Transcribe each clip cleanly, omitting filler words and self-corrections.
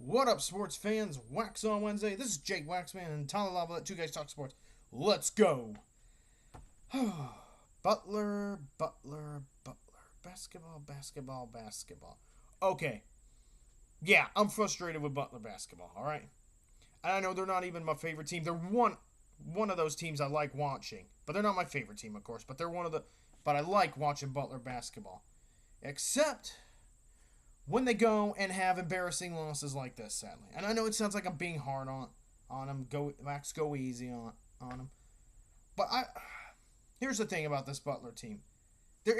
What up, sports fans? Waxon Wednesday. This is Jake Waxman and Tyler Lava. Two guys talk sports. Let's go. Butler. Basketball. Okay. Yeah, I'm frustrated with Butler basketball. All right. And I know they're not even my favorite team. They're one of those teams I like watching, but they're not my favorite team, of course. But they're one of the. But I like watching Butler basketball, except when they go and have embarrassing losses like this, sadly. And I know it sounds like I'm being hard on them. Go easy on them. But here's the thing about this Butler team. They're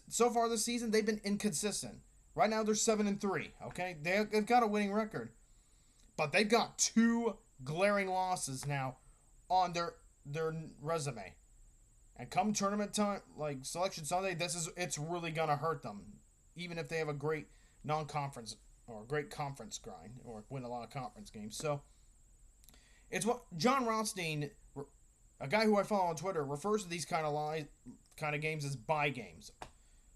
so far this season. They've been inconsistent. Right now they're 7-3. Okay, they've got a winning record, but they've got two glaring losses now on their resume. And come tournament time, like Selection Sunday, it's really gonna hurt them, even if they have a great non-conference or a great conference grind or win a lot of conference games. So it's what John Rothstein, a guy who I follow on Twitter, refers to these kind of games as bye games.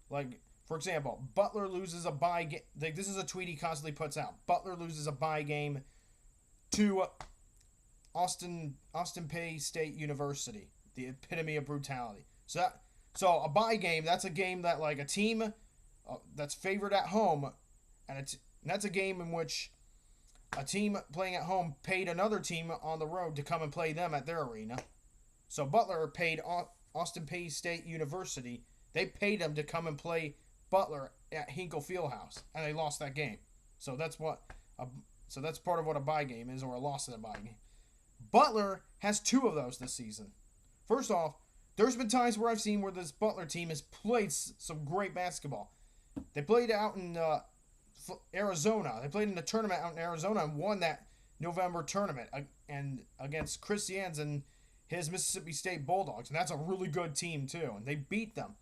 Like, for example, Butler loses a bye game. This is a tweet he constantly puts out. Butler loses a bye game to Austin Peay State University, the epitome of brutality. So a bye game, that's a game that like a team that's favored at home, and that's a game in which a team playing at home paid another team on the road to come and play them at their arena. So Butler paid Austin Peay State University. They paid them to come and play Butler at Hinkle Fieldhouse, and they lost that game. So that's part of what a bye game is, or a loss in a bye game. Butler has two of those this season. First off, there's been times where I've seen where this Butler team has played some great basketball. They played out in Arizona. They played in a tournament out in Arizona and won that November tournament and against Chris Yans and his Mississippi State Bulldogs. And that's a really good team, too. And they beat them.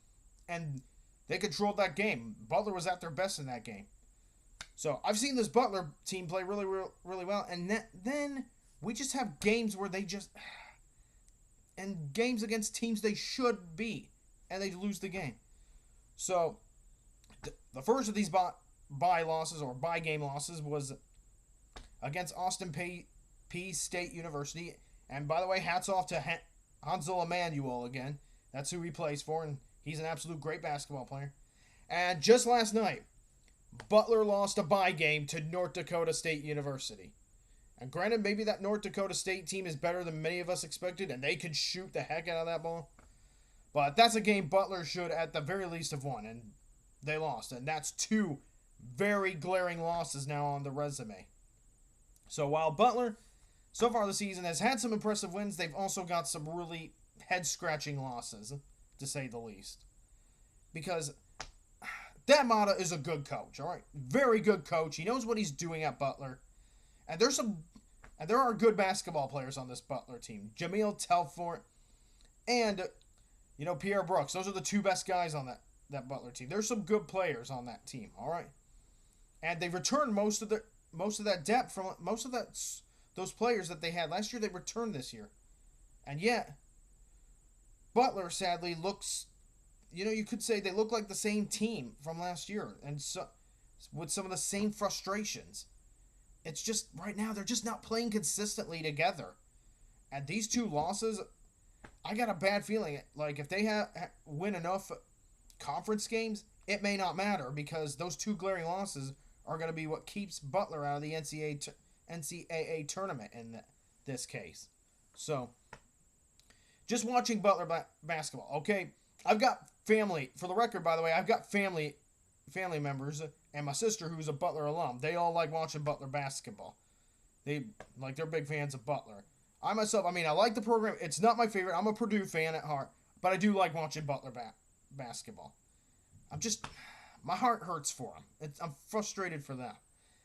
And they controlled that game. Butler was at their best in that game. So I've seen this Butler team play really, really, really well. And then we just have games where they just... And games against teams they should be. And they lose the game. So the first of these bye losses or bye game losses was against Austin Peay State University. And by the way, hats off to Hansel Emmanuel again. That's who he plays for, and he's an absolute great basketball player. And just last night, Butler lost a bye game to North Dakota State University. And granted, maybe that North Dakota State team is better than many of us expected, and they could shoot the heck out of that ball. But that's a game Butler should, at the very least, have won, and they lost. And that's two very glaring losses now on the resume. So while Butler, so far this season, has had some impressive wins, they've also got some really head-scratching losses, to say the least. Because Dan Mata is a good coach, all right? Very good coach. He knows what he's doing at Butler. And there are good basketball players on this Butler team. Jameel Telfort and, Pierre Brooks. Those are the two best guys on that Butler team. There's some good players on that team, all right? And they've returned most of that depth from those players that they had last year. They returned this year. And yet, Butler sadly looks, you could say they look like the same team from last year, and so with some of the same frustrations. It's just, right now, they're just not playing consistently together. And these two losses, I got a bad feeling. Like, if they win enough conference games, it may not matter, because those two glaring losses are going to be what keeps Butler out of the NCAA tournament in this case. So, just watching Butler basketball. Okay, I've got family. For the record, by the way, I've got family members and my sister who's a Butler alum. They all like watching Butler basketball. They're big fans of Butler. I myself, I like the program. It's not my favorite. I'm a Purdue fan at heart, but I do like watching Butler basketball. My heart hurts for them. I'm frustrated for them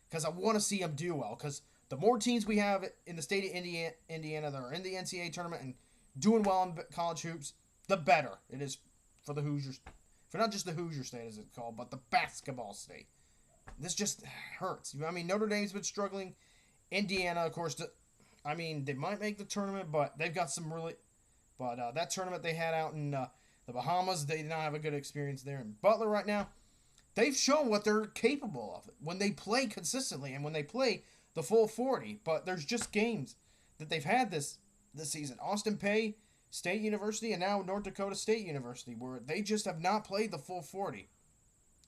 because I want to see them do well. Because the more teams we have in the state of Indiana that are in the NCAA tournament and doing well in college hoops, the better it is for the Hoosiers. For not just the Hoosier State, as it's called, but the basketball state. This just hurts. Notre Dame's been struggling. Indiana, of course, they might make the tournament, but they've got some really... But that tournament they had out in the Bahamas, they did not have a good experience there. And Butler right now, they've shown what they're capable of when they play consistently and when they play the full 40, but there's just games that they've had this season. Austin Peay State University and now North Dakota State University, where they just have not played the full 40.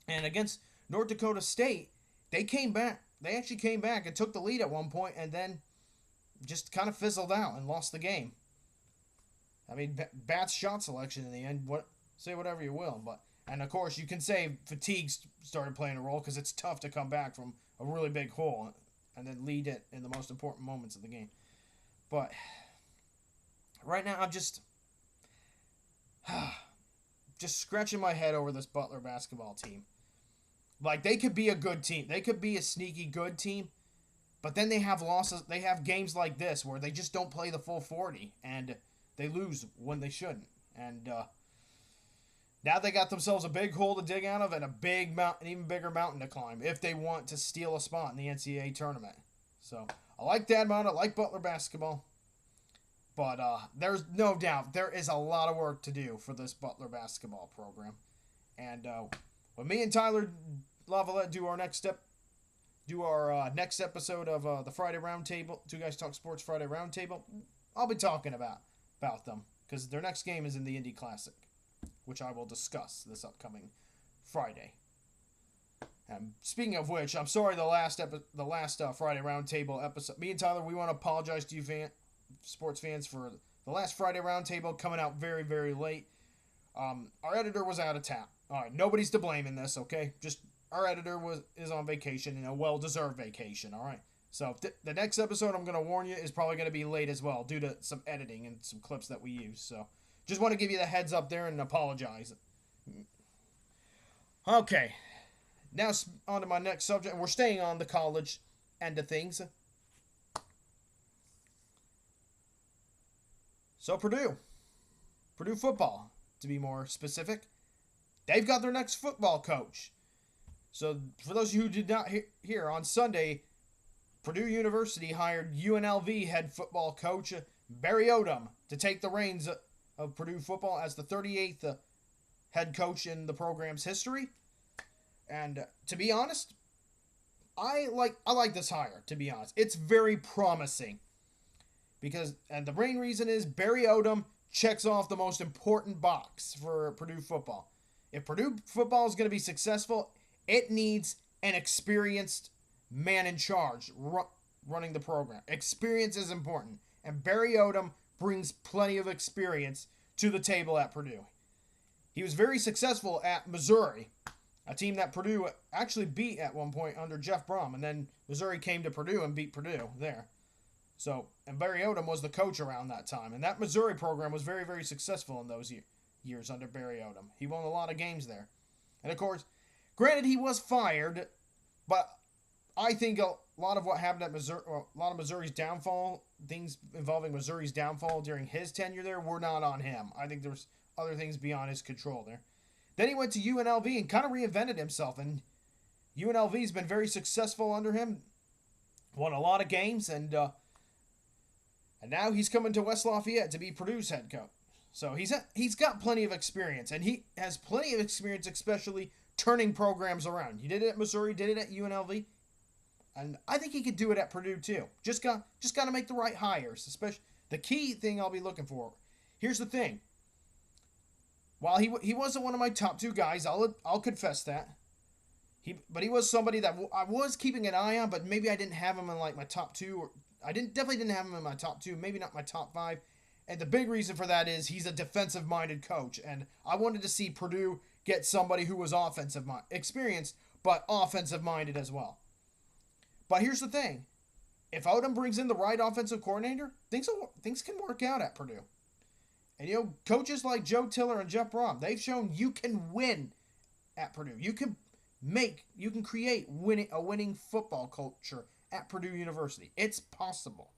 And against North Dakota State, they came back. They actually came back and took the lead at one point and then just kind of fizzled out and lost the game. I mean, Bat's shot selection in the end, say whatever you will, but and of course you can say fatigue started playing a role because it's tough to come back from a really big hole and then lead it in the most important moments of the game. But right now I'm just scratching my head over this Butler basketball team. Like, they could be a good team. They could be a sneaky good team, but then they have losses. They have games like this where they just don't play the full 40 and they lose when they shouldn't. And now they got themselves a big hole to dig out of and an even bigger mountain to climb if they want to steal a spot in the NCAA tournament. So I like that amount. I like Butler basketball. But there's no doubt there is a lot of work to do for this Butler basketball program. And when me and Tyler Lavalette do our next episode of the Friday Roundtable, Two Guys Talk Sports Friday Roundtable, I'll be talking about them because their next game is in the Indy Classic, which I will discuss this upcoming Friday. And speaking of which, I'm sorry the last Friday Roundtable episode. Me and Tyler, we want to apologize to you sports fans for the last Friday Roundtable coming out very, very late. Our editor was out of town. All right, nobody's to blame in this, okay? Just our editor is on vacation, and a well-deserved vacation, all right? So the next episode, I'm going to warn you, is probably going to be late as well due to some editing and some clips that we use. So just want to give you the heads up there and apologize. Okay, now on to my next subject. We're staying on the college end of things. So Purdue football, to be more specific, they've got their next football coach. So for those of you who did not hear, on Sunday, Purdue University hired UNLV head football coach Barry Odom to take the reins of Purdue football as the 38th head coach in the program's history. And to be honest, I like this hire, to be honest. It's very promising. And the main reason is Barry Odom checks off the most important box for Purdue football. If Purdue football is going to be successful, it needs an experienced man in charge running the program. Experience is important, and Barry Odom brings plenty of experience to the table at Purdue. He was very successful at Missouri, a team that Purdue actually beat at one point under Jeff Brom, and then Missouri came to Purdue and beat Purdue there. So, and Barry Odom was the coach around that time, and that Missouri program was very, very successful in those years under Barry Odom. He won a lot of games there. And of course, granted he was fired, but I think a lot of what happened at Missouri, a lot of Missouri's downfall, things involving Missouri's downfall during his tenure there were not on him. I think there's other things beyond his control there. Then he went to UNLV and kind of reinvented himself, and UNLV's been very successful under him. Won a lot of games, and now he's coming to West Lafayette to be Purdue's head coach. So he's got plenty of experience, and he has plenty of experience, especially turning programs around. He did it at Missouri, did it at UNLV, and I think he could do it at Purdue too. Just got to make the right hires. Especially the key thing I'll be looking for. Here's the thing. While he wasn't one of my top two guys, I'll confess that. But he was somebody that I was keeping an eye on, but maybe I didn't have him in like my top two, or definitely didn't have him in my top two, maybe not my top five. And the big reason for that is he's a defensive-minded coach, and I wanted to see Purdue get somebody who was experienced, but offensive-minded as well. But here's the thing. If Odom brings in the right offensive coordinator, things can work out at Purdue. And, coaches like Joe Tiller and Jeff Brom, they've shown you can win at Purdue. You can create a winning football culture at Purdue University. It's possible.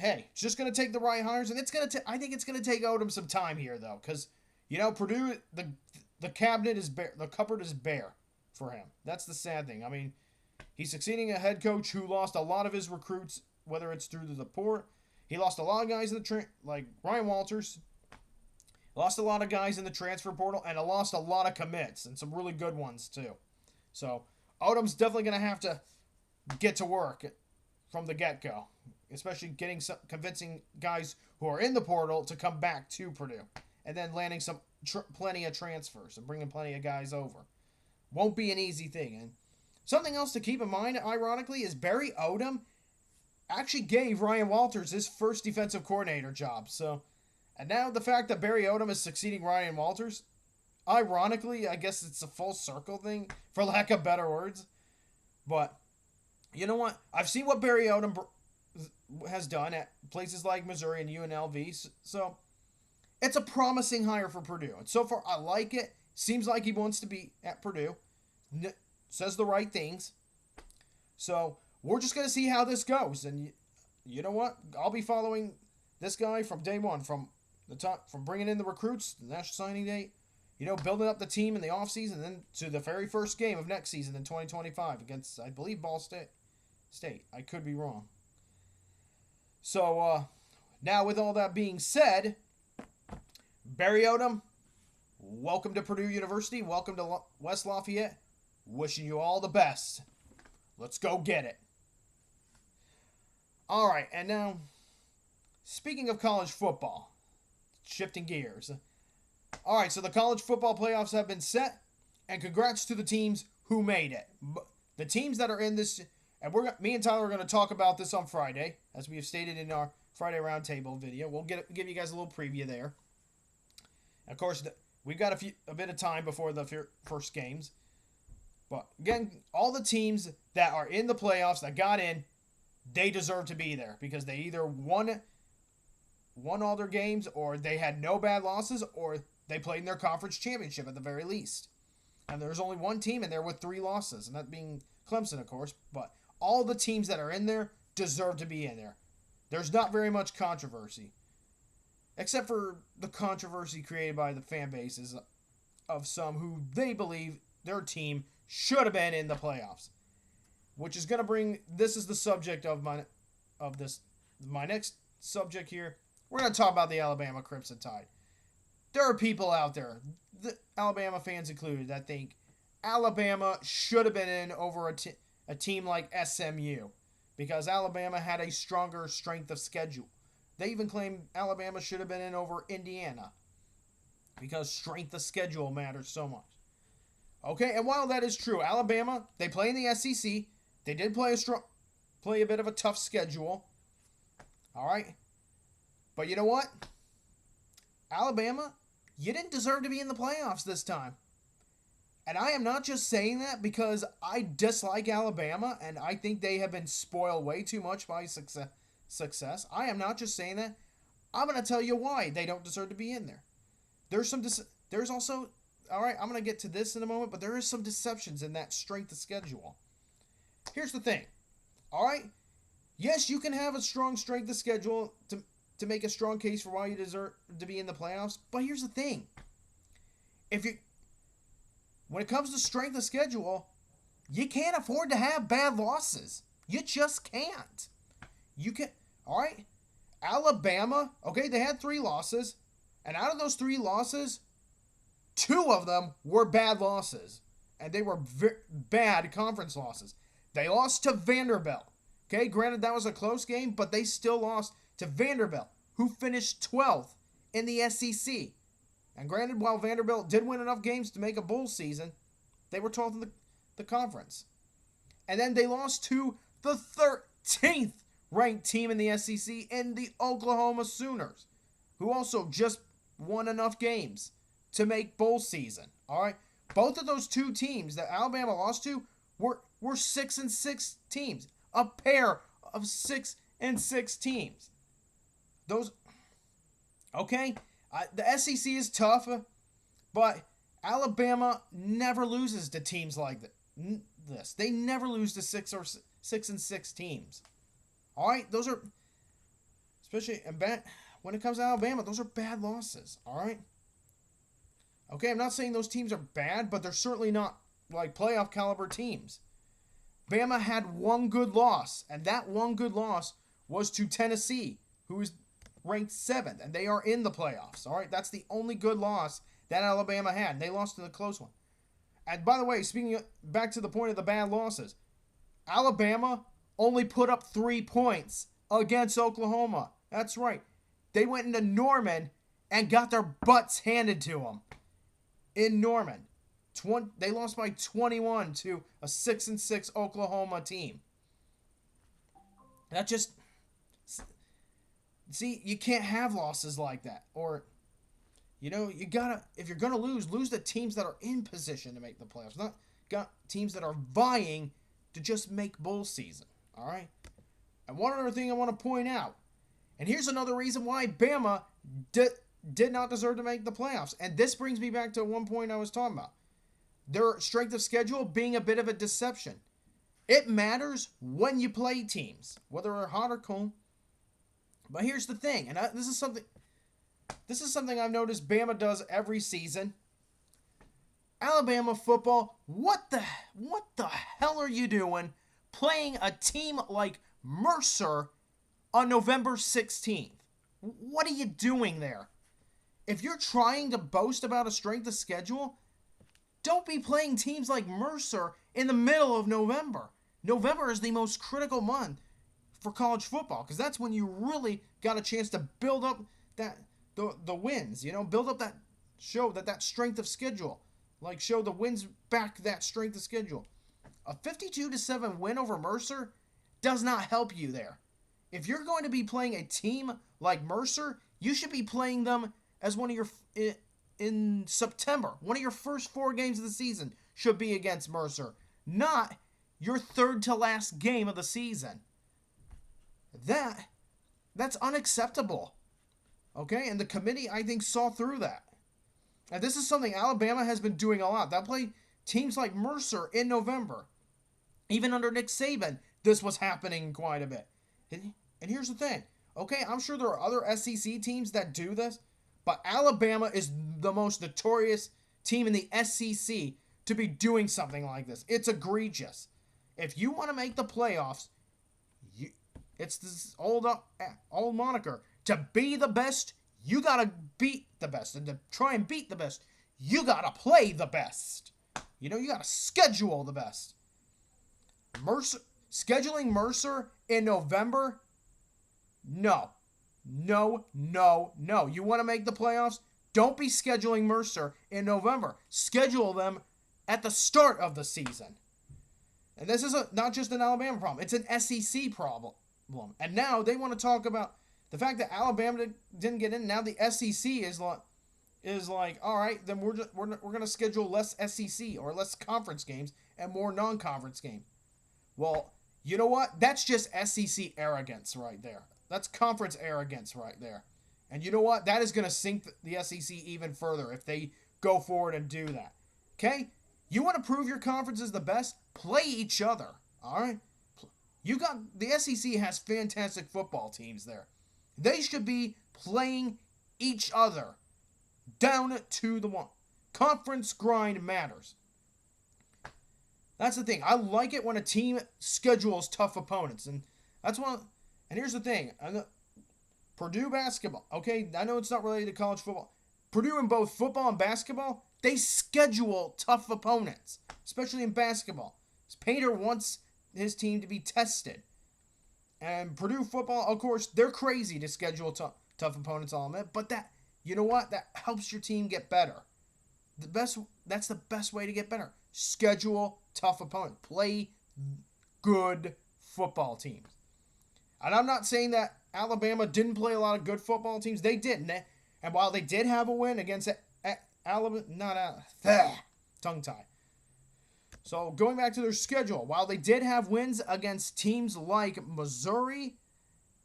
It's just going to take the right hires, and I think it's going to take Odom some time here, though, because, Purdue, the cabinet is bare, the cupboard is bare for him. That's the sad thing. I mean, he's succeeding a head coach who lost a lot of his recruits, whether it's through the port. He lost a lot of guys in like Ryan Walters. Lost a lot of guys in the transfer portal, and lost a lot of commits, and some really good ones, too. So, Odom's definitely going to have to get to work from the get-go, especially convincing guys who are in the portal to come back to Purdue, and then landing plenty of transfers and bringing plenty of guys over. Won't be an easy thing. And something else to keep in mind, ironically, is Barry Odom actually gave Ryan Walters his first defensive coordinator job. And now the fact that Barry Odom is succeeding Ryan Walters, ironically, I guess it's a full circle thing, for lack of better words. But you know what? I've seen what Barry Odom has done at places like Missouri and UNLV. So it's a promising hire for Purdue. And so far, I like it. Seems like he wants to be at Purdue. Says the right things. So we're just going to see how this goes. And you know what? I'll be following this guy from day one, from the top, from bringing in the recruits, the national signing date, building up the team in the offseason, and then to the very first game of next season in 2025 against, I believe, Ball State. I could be wrong. So now with all that being said, Barry Odom, welcome to Purdue University. Welcome to West Lafayette. Wishing you all the best. Let's go get it. All right, and now, speaking of college football, shifting gears. All right, so the college football playoffs have been set, and congrats to the teams who made it. The teams that are in this, and me and Tyler are going to talk about this on Friday, as we have stated in our Friday Roundtable video. We'll give you guys a little preview there. And of course, we've got a bit of time before the first games. But again, all the teams that are in the playoffs that got in, they deserve to be there because they either won all their games, or they had no bad losses, or they played in their conference championship at the very least. And there's only one team in there with 3 losses, and that being Clemson, of course. But all the teams that are in there deserve to be in there. There's not very much controversy, except for the controversy created by the fan bases of some who they believe their team should have been in the playoffs, which is going to bring, this is the subject of my next subject here. We're going to talk about the Alabama Crimson Tide. There are people out there, the Alabama fans included, that think Alabama should have been in over a team like SMU because Alabama had a stronger strength of schedule. They even claim Alabama should have been in over Indiana because strength of schedule matters so much. Okay, and while that is true, Alabama, they play in the SEC. They did play a bit of a tough schedule. All right. But you know what? Alabama, you didn't deserve to be in the playoffs this time. And I am not just saying that because I dislike Alabama and I think they have been spoiled way too much by success. I am not just saying that. I'm going to tell you why they don't deserve to be in there. There's also, all right, I'm going to get to this in a moment, but there is some deceptions in that strength of schedule. Here's the thing. All right? Yes, you can have a strong strength of schedule to make a strong case for why you deserve to be in the playoffs, but here's the thing. When it comes to strength of schedule, you can't afford to have bad losses. You just can't. All right? Alabama, okay, they had 3 losses, and out of those 3 losses, 2 of them were bad losses, and they were bad conference losses. They lost to Vanderbilt. Okay, granted that was a close game, but they still lost to Vanderbilt, who finished 12th in the SEC. And granted, while Vanderbilt did win enough games to make a bowl season, they were 12th in the conference. And then they lost to the 13th ranked team in the SEC in the Oklahoma Sooners, who also just won enough games to make bowl season. All right, both of those 2 teams that Alabama lost to were 6-6 teams, a pair of 6-6 teams. Those, okay, the SEC is tough, but Alabama never loses to teams like this. They never lose to 6-6 teams. All right, those are, especially when it comes to Alabama, those are bad losses. All right. Okay, I'm not saying those teams are bad, but they're certainly not like playoff caliber teams. Bama had 1 good loss, and that 1 good loss was to Tennessee, who is ranked 7th, and they are in the playoffs. All right, that's the only good loss that Alabama had. They lost in a close one. And by the way, back to the point of the bad losses, Alabama only put up 3 points against Oklahoma. That's right. They went into Norman and got their butts handed to them in Norman. They lost by 21 to a 6-6 Oklahoma team. That just... See, you can't have losses like that. Or, you gotta... If you're gonna lose the teams that are in position to make the playoffs. Not got teams that are vying to just make bowl season. Alright? And one other thing I want to point out. And here's another reason why Bama did not deserve to make the playoffs. And this brings me back to one point I was talking about. Their strength of schedule being a bit of a deception. It matters when you play teams, whether they're hot or cold. But here's the thing, and this is something I've noticed Bama does every season. Alabama football, what the hell are you doing playing a team like Mercer on November 16th? What are you doing there? If you're trying to boast about a strength of schedule, don't be playing teams like Mercer in the middle of November. November is the most critical month for college football because that's when you really got a chance to build up the wins. Build up that strength of schedule. Like show the wins back that strength of schedule. A 52-7 win over Mercer does not help you there. If you're going to be playing a team like Mercer, you should be playing them as one of your in September. One of your first 4 games of the season should be against Mercer, not your third to last game of the season. That's unacceptable. Okay? And the committee, I think, saw through that. And this is something Alabama has been doing a lot. They'll play teams like Mercer in November. Even under Nick Saban, this was happening quite a bit. And here's the thing. Okay, I'm sure there are other SEC teams that do this, but Alabama is the most notorious team in the SEC to be doing something like this. It's egregious. If you want to make the playoffs, it's this old moniker. To be the best, you got to beat the best. And to try and beat the best, you got to play the best. You got to schedule the best. Scheduling Mercer in November? No. You want to make the playoffs? Don't be scheduling Mercer in November. Schedule them at the start of the season. And this is not just an Alabama problem. It's an SEC problem. And now they want to talk about the fact that Alabama didn't get in. Now the SEC is like, all right, then we're going to schedule less SEC or less conference games and more non-conference games. Well, you know what? That's just SEC arrogance right there. That's conference arrogance right there. And you know what? That is going to sink the SEC even further if they go forward and do that. Okay? You want to prove your conference is the best? Play each other. All right? The SEC has fantastic football teams there. They should be playing each other down to the one. Conference grind matters. That's the thing. I like it when a team schedules tough opponents. And that's one. And here's the thing. Purdue basketball. Okay, I know it's not related to college football. Purdue in both football and basketball, they schedule tough opponents, especially in basketball. Painter wants his team to be tested. And Purdue football, of course, they're crazy to schedule tough opponents, I'll admit. But you know what? That helps your team get better. That's the best way to get better. Schedule tough opponents. Play good football teams. And I'm not saying that Alabama didn't play a lot of good football teams. They didn't. And while they did have a win against Alabama, tongue tie. So going back to their schedule, while they did have wins against teams like Missouri,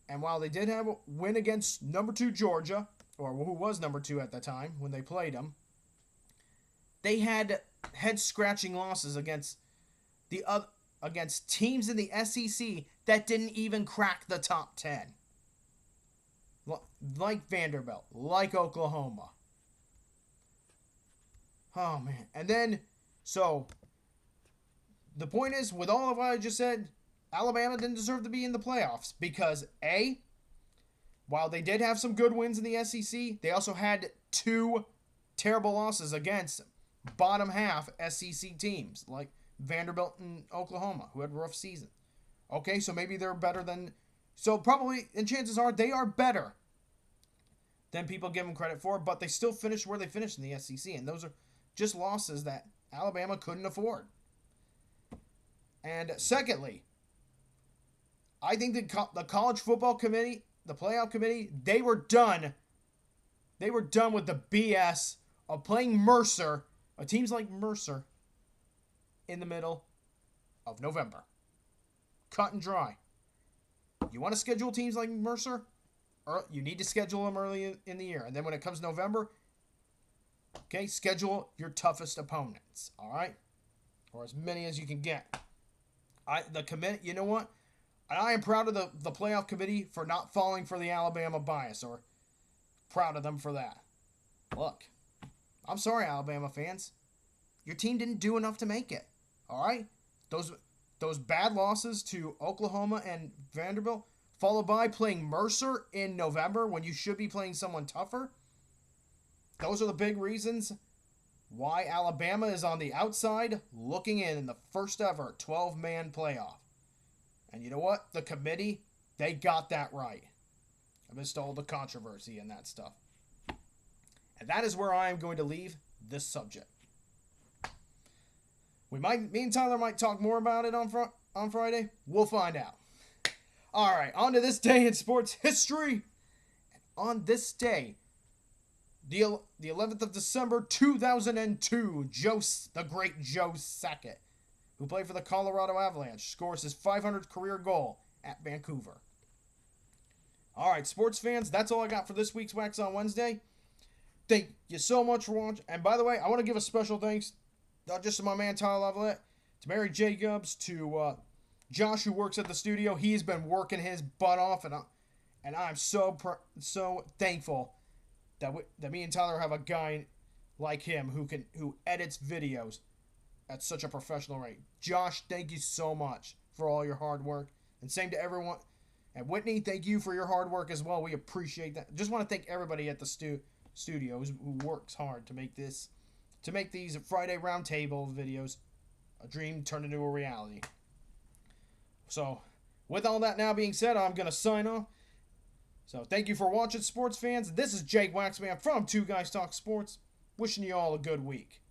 and while they did have a win against number 2 Georgia, or who was number 2 at the time when they played them, they had head-scratching losses against teams in the SEC that didn't even crack the top 10. Like Vanderbilt, like Oklahoma. Oh, man. And then, so, the point is, with all of what I just said, Alabama didn't deserve to be in the playoffs because, A, while they did have some good wins in the SEC, they also had 2 terrible losses against bottom half SEC teams, like Vanderbilt and Oklahoma, who had rough seasons. Okay, so maybe they're better than. So probably, and chances are, they are better than people give them credit for, but they still finished where they finished in the SEC, and those are just losses that Alabama couldn't afford. And secondly, I think the college football committee, the playoff committee, they were done. They were done with the BS of playing Mercer, teams like Mercer, in the middle of November. Cut and dry. You want to schedule teams like Mercer? Or you need to schedule them early in the year. And then when it comes November, okay, schedule your toughest opponents. All right? Or as many as you can get. The committee, you know what? I am proud of the playoff committee for not falling for the Alabama bias, or proud of them for that. Look, I'm sorry, Alabama fans. Your team didn't do enough to make it. All right? Those bad losses to Oklahoma and Vanderbilt, followed by playing Mercer in November when you should be playing someone tougher. Those are the big reasons why Alabama is on the outside looking in the first ever 12-man playoff. And you know what? The committee, they got that right. Amidst all the controversy and that stuff. And that is where I am going to leave this subject. Me and Tyler might talk more about it on Friday. We'll find out. All right, on to this day in sports history. And on this day, the 11th of December, 2002, the great Joe Sakic, who played for the Colorado Avalanche, scores his 500th career goal at Vancouver. All right, sports fans, that's all I got for this week's Waxon Wednesday. Thank you so much for watching. And by the way, I want to give a special thanks, not just to my man Tyler Lavalette, to Mary Jacobs, to Josh, who works at the studio. He's been working his butt off, and I'm so thankful that me and Tyler have a guy like him who edits videos at such a professional rate. Josh, thank you so much for all your hard work, and same to everyone. And Whitney, thank you for your hard work as well. We appreciate that. Just want to thank everybody at the studios who works hard to make these Friday roundtable videos a dream turned into a reality. So, with all that now being said, I'm going to sign off. So, thank you for watching, sports fans. This is Jake Waxman from Two Guys Talk Sports, wishing you all a good week.